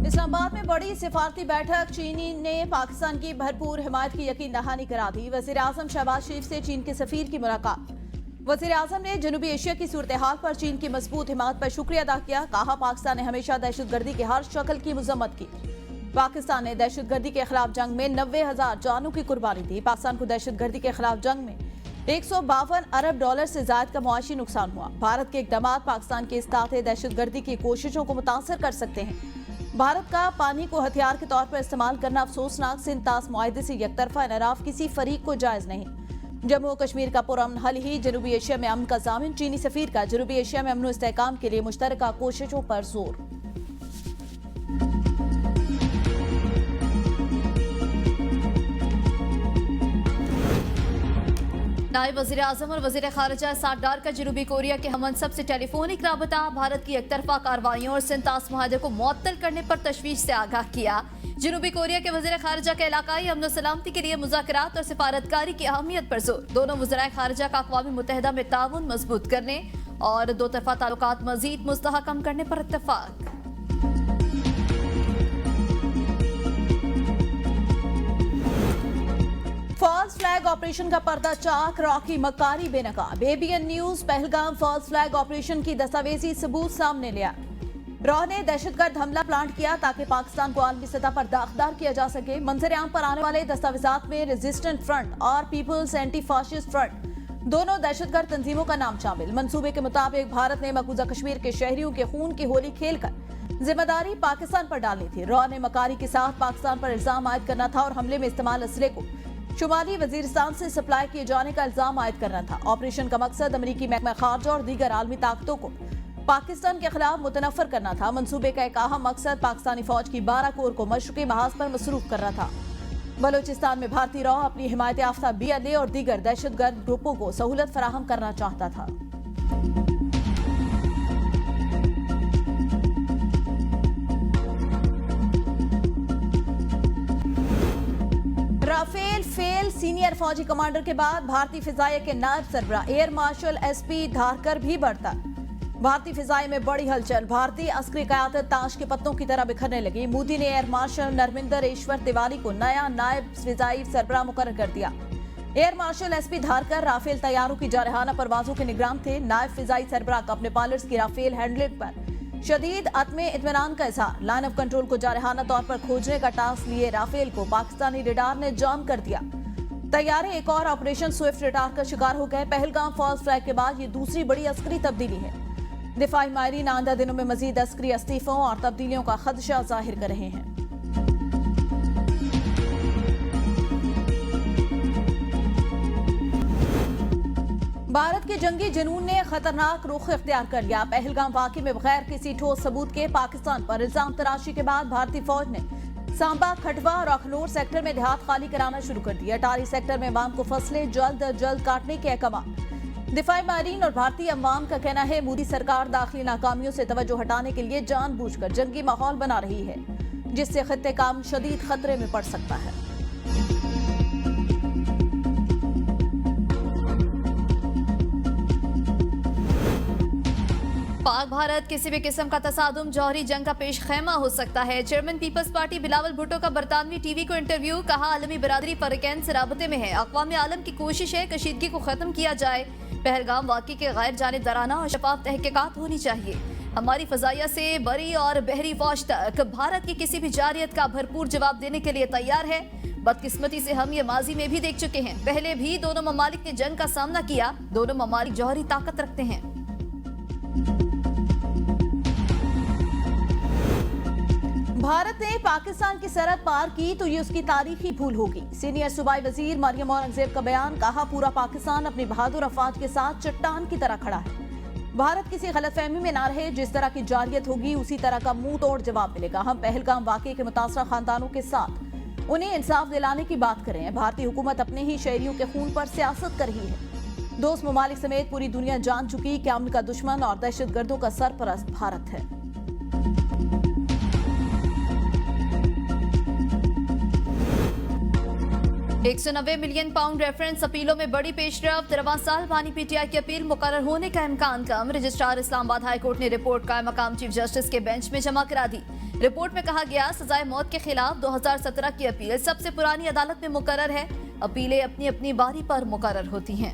इस्लामाबाद में बड़ी सिफारती बैठक। चीनी ने पाकिस्तान की भरपूर हिमायत की यकीन दहानी करा दी। वजीर आजम शहबाज शरीफ से चीन के सफीर की मुलाकात। वजीर आजम ने जनूबी एशिया की सूरत हाल पर चीन की मजबूत हिमायत पर शुक्रिया अदा किया। कहा, पाकिस्तान ने हमेशा दहशतगर्दी की हर शक्ल की मजम्मत की। पाकिस्तान ने दहशतगर्दी के खिलाफ जंग में 90,000 जानों की कुर्बानी दी। पाकिस्तान को दहशतगर्दी के खिलाफ जंग में 152 अरब डॉलर से ज्यादा का मुआशी नुकसान हुआ। भारत के इकदाम पाकिस्तान के इस्काते दहशतगर्दी की कोशिशों को मुतासर कर सकते हैं। भारत का पानी को हथियार के तौर पर इस्तेमाल करना अफसोसनाक। सिंध-तास मुआहदे से यकतरफा इनराफ किसी फरीक को जायज नहीं। जम्मू और कश्मीर का पुरअमन हल ही जनूबी एशिया में अमन का ज़ामिन। चीनी सफीर का जनूबी एशिया में अमन इस्तेहकाम के लिए मुश्तरका कोशिशों पर जोर। नायब वज़ीर आज़म और वज़ीर ख़ारिजा साद डार का जनूबी कोरिया के हममनसब से टेलीफोनिक राबता। भारत की एकतरफा कार्रवाइयों और सिंध-तास मुआहदे को मुअत्तल करने पर तशवीश से आगाह किया। जनूबी कोरिया के वज़ीर ख़ारिजा के इलाकाई अमन सलामती के लिए मुज़ाकरात और सिफारतकारी की अहमियत पर जोर। दोनों वज़ीराए ख़ारिजा का अक़वाम मुत्तहिदा में ताउन मजबूत करने और दो तरफ़ा ताल्लुकात मज़ीद मुस्तहकम करने पर इत्तफ़ाक़। फॉल्स फ्लैग ऑपरेशन का पर्दा चाक। रॉकी मक्कारी बेनकाब। ABN news Pahalgam false flag operation की दस्तावेजी सबूत सामने लिया। रॉ ने दहशतगर्द हमला प्लांट किया ताकि पाकिस्तान को आलमी सतह पर दागदार किया जा सके। मंजर-ए-आम पर आने वाले दस्तावेजात में रेजिस्टेंट फ्रंट और पीपुल्स एंटी फाशिस्ट फ्रंट दोनों दहशतगर्द तंजीमों का नाम शामिल। मंसूबे के मुताबिक भारत ने मकबूजा कश्मीर के शहरियों के खून की होली खेलकर जिम्मेदारी पाकिस्तान पर डालनी थी। रॉ ने मकारी के साथ पाकिस्तान पर इल्जाम आयद करना था और हमले में इस्तेमाल असले को शुमाली वजीरिस्तान से सप्लाई किए जाने का इल्जाम आयद करना था। ऑपरेशन का मकसद अमरीकी महकमा खारजा और दीगर आलमी ताकतों को पाकिस्तान के खिलाफ मुतनफर करना था। मंसूबे का एक अहम मकसद पाकिस्तानी फौज की 12 कोर को मशरकी महाज पर मसरूफ करना था। बलोचिस्तान में भारतीय रॉ अपनी हिमायत याफ्ता BLA और दीगर दहशतगर्द ग्रुपों को सहूलत फराहम करना चाहता था। राफेल फेल सीनियर फौजी कमांडर के बाद भारतीय फिजाइया के नायब सरबराह एयर मार्शल SP धारकर भी बढ़ता। भारतीय फिजाइया में बड़ी हलचल। भारतीय अस्करी क़यादत ताश के पत्तों की तरह बिखरने लगी। मोदी ने एयर मार्शल नरमिंदर ईश्वर तिवारी को नया नायब फिजाई सरबराह मुकर्रर कर दिया। Air marshal SP Dharkar Rafale तैयारों की जारहाना परवाजों के निगरान थे। नायब फिजाई सरबराह का अपने पायलट्स की राफेल हैंडलिंग पर शदीद अत्मे इत्मीनान का इजहार। लाइन ऑफ कंट्रोल को जारहाना तौर पर खोजने का टास्क लिए राफेल को पाकिस्तानी रडार ने जाम कर दिया। तैयारे एक और ऑपरेशन स्विफ्ट रडार का शिकार हो गए। पहलगाम फॉल्स फ्लैग के बाद ये दूसरी बड़ी अस्करी तब्दीली है। दिफाई माहिरीन आइंदा दिनों में मजीद अस्करी इस्तीफों और तब्दीलियों का खदशा जाहिर कर रहे हैं। भारत के जंगी जुनून ने खतरनाक रुख इख्तियार कर लिया। पहलगाम वाक़े में बगैर किसी ठोस सबूत के पाकिस्तान पर इल्जाम तराशी के बाद भारतीय फौज ने सांबा, खटवा और अखनूर सेक्टर में देहात खाली कराना शुरू कर दिया। अटारी सेक्टर में अवाम को फसलें जल्द अज जल्द काटने के अहकाम। दिफाई माहिरीन और भारतीय अवाम का कहना है मोदी सरकार दाखिली नाकामियों से तवज्जो हटाने के लिए जानबूझकर जंगी माहौल बना रही है, जिससे खत्ते काम शदीद खतरे में पड़ सकता है। पाक भारत किसी भी किस्म का तसादुम जौहरी जंग का पेश खैमा हो सकता है। चेयरमैन पीपल्स पार्टी बिलावल भुट्टो का बरतानवी टीवी को इंटरव्यू। कहा, आलमी बरादरी फरीकैन से राबते में है। अक़वाम आलम की कोशिश है कशीदगी को खत्म किया जाए। पहलगाम वाक़े के गैर जानिबदाराना और शफाफ तहकीकात होनी चाहिए। हमारी फजाइया से बरी और बहरी फौज तक भारत की किसी भी जारियत का भरपूर जवाब देने के लिए तैयार है। बदकिस्मती से हम ये माजी में भी देख चुके हैं। पहले भी दोनों ममालिक ने जंग का सामना किया। दोनों ममालिक जौहरी ताकत रखते हैं। भारत ने पाकिस्तान की सरहद पार की तो ये उसकी तारीखी भूल होगी। सीनियर सूबाई वजीर मरियम औरंगजेब का बयान। कहा, पूरा पाकिस्तान अपनी बहादुर अफवाज के साथ चट्टान की तरह खड़ा है। भारत किसी गलतफहमी में ना रहे। जिस तरह की जारियत होगी उसी तरह का मुंह तोड़ जवाब मिलेगा। हम पहलगाम वाक़े के मुतासरा खानदानों के साथ उन्हें इंसाफ दिलाने की बात करें। भारतीय हुकूमत अपने ही शहरियों के खून पर सियासत कर रही है। दोस्त ममालिक समेत पूरी दुनिया जान चुकी कि अमन का दुश्मन और दहशतगर्दों का सरपरस्त भारत है। 190 मिलियन पाउंड रेफरेंस अपीलों में बड़ी पेशरफ्त। रवां साल बानी पीटीआई की अपील मुकर्रर होने का इम्कान कम। रजिस्ट्रार इस्लामाबाद हाई कोर्ट ने रिपोर्ट कायम मकाम चीफ जस्टिस के बेंच में जमा करा दी। रिपोर्ट में कहा गया सजाए मौत के खिलाफ 2017 की अपील सबसे पुरानी अदालत में मुकर्रर है। अपीलें अपनी अपनी बारी पर मुकर्रर होती हैं।